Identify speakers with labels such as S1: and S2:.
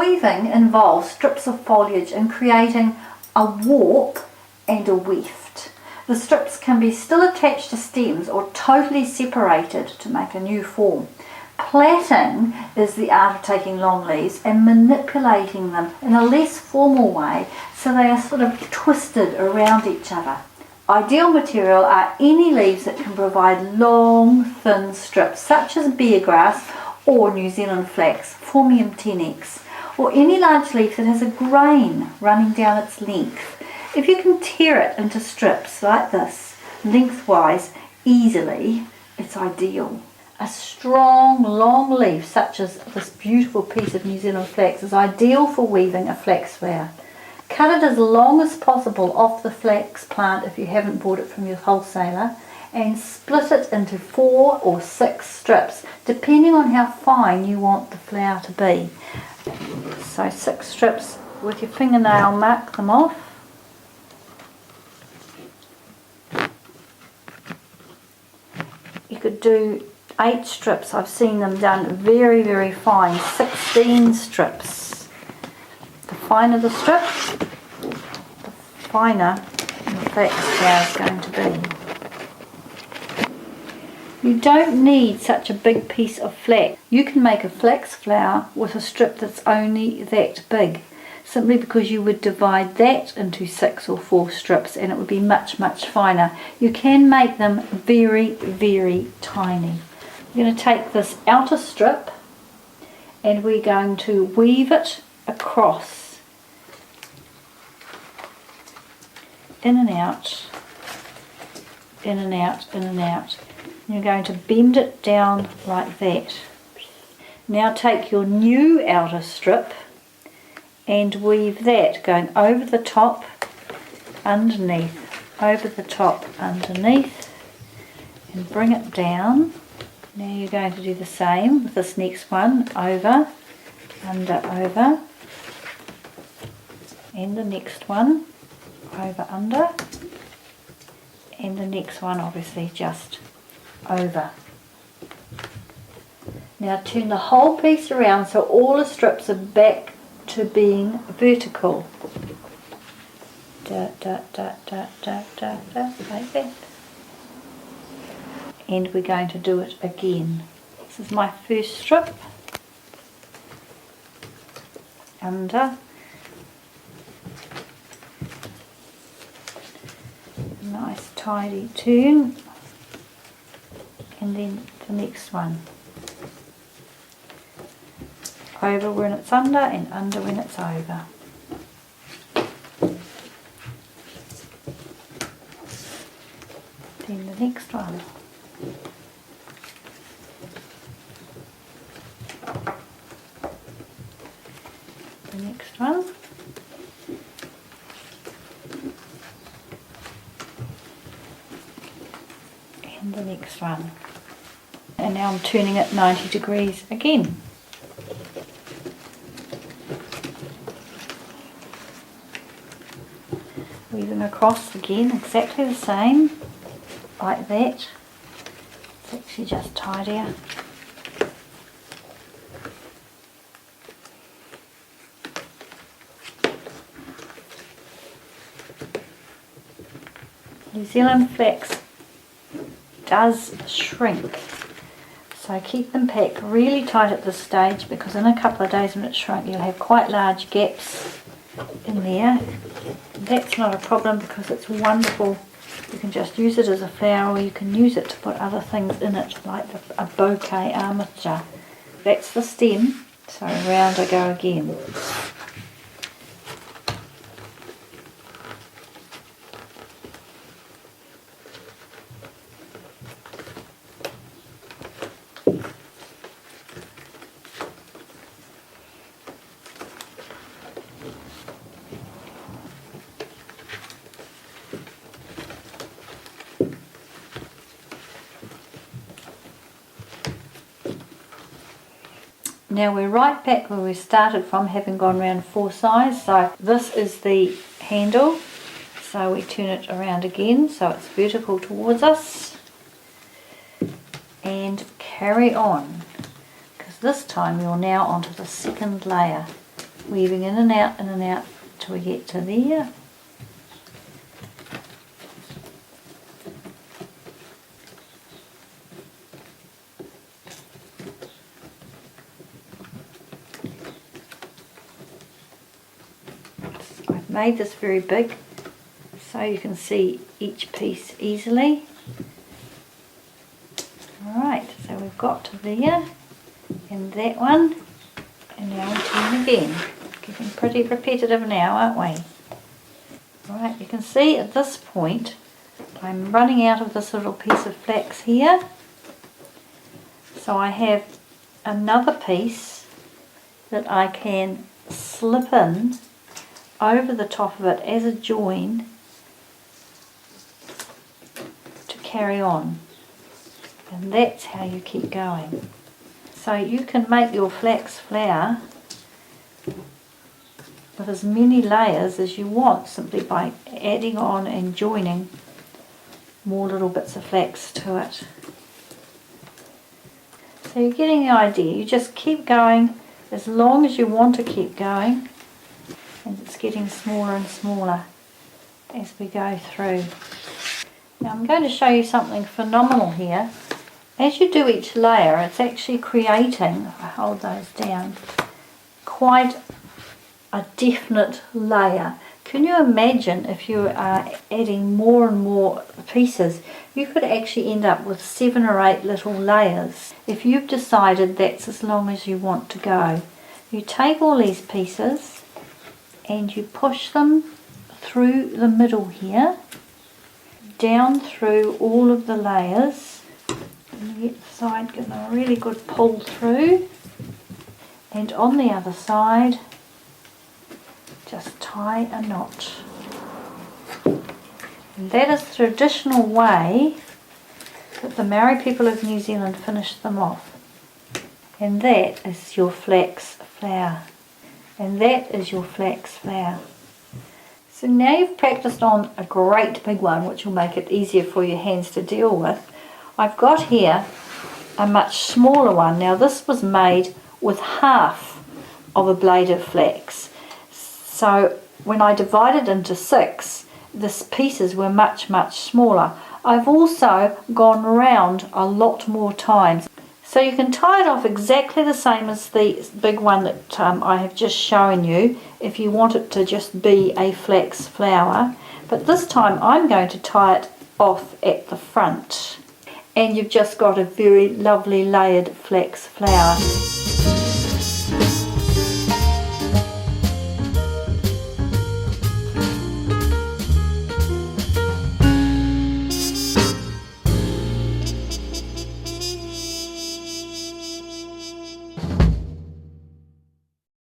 S1: Weaving involves strips of foliage and creating a warp and a weft. The strips can be still attached to stems or totally separated to make a new form. Plaiting is the art of taking long leaves and manipulating them in a less formal way so they are sort of twisted around each other. Ideal material are any leaves that can provide long, thin strips such as beargrass or New Zealand flax, Formium 10x, or any large leaf that has a grain running down its length. If you can tear it into strips like this, lengthwise, easily, it's ideal. A strong, long leaf such as this beautiful piece of New Zealand flax is ideal for weaving a flax flower. Cut it as long as possible off the flax plant if you haven't bought it from your wholesaler, and split it into 4 or 6 strips depending on how fine you want the flower to be. So 6 strips with your fingernail, mark them off. You could do 8 strips. I've seen them done very, very fine. 16 strips. The finer the strip, the finer the flax flower is going to be. You don't need such a big piece of flax. You can make a flax flower with a strip that's only that big, simply because you would divide that into 6 or 4 strips and it would be much, much finer. You can make them very, very tiny. We're going to take this outer strip and we're going to weave it across, in and out, in and out, in and out. You're going to bend it down like that. Now take your new outer strip and weave that going over the top, underneath, over the top, underneath, and bring it down. Now you're going to do the same with this next one, over, under, over, and the next one, over, under, and the next one obviously just over. Now turn the whole piece around so all the strips are back to being vertical. Da, da, da, da, da, da, da, like that. And we're going to do it again. This is my first strip. Under. Nice tidy turn. And then the next one. Over when it's under and under when it's over. Then the next one. The next one. And the next one. And now I'm turning it 90 degrees again. Weaving across again, exactly the same, like that. It's actually just tidier. New Zealand flax does shrink, so keep them packed really tight at this stage, because in a couple of days when it's shrunk you'll have quite large gaps in there. That's not a problem because it's wonderful. You can just use it as a flower, or you can use it to put other things in it, like a bouquet armature. That's the stem, so round I go again. Now we're right back where we started from, having gone around 4 sides. So this is the handle, so we turn it around again so it's vertical towards us, and carry on, because this time you're now onto the second layer. weaving in and out till we get to there. I've made this very big so you can see each piece easily. Alright, so we've got to there and that one, and now we turn again. Getting pretty repetitive now, aren't we? Alright, you can see at this point I'm running out of this little piece of flax here, so I have another piece that I can slip in over the top of it as a join to carry on, and that's how you keep going. So you can make your flax flower with as many layers as you want simply by adding on and joining more little bits of flax to it. So you're getting the idea. You just keep going as long as you want to keep going, and it's getting smaller and smaller as we go through. Now I'm going to show you something phenomenal here. As you do each layer, it's actually creating, if I hold those down, quite a definite layer. Can you imagine if you are adding more and more pieces, you could actually end up with 7 or 8 little layers if you've decided that's as long as you want to go. You take all these pieces and you push them through the middle here, down through all of the layers, and you get the side getting a really good pull through, and on the other side just tie a knot. And that is the traditional way that the Maori people of New Zealand finish them off. And that is your flax flower. And that is your flax flower. So now you've practiced on a great big one, which will make it easier for your hands to deal with. I've got here a much smaller one. Now this was made with half of a blade of flax. So when I divided into 6, the pieces were much smaller. I've also gone round a lot more times. So you can tie it off exactly the same as the big one that I have just shown you if you want it to just be a flax flower. But this time I'm going to tie it off at the front. And you've just got a very lovely layered flax flower.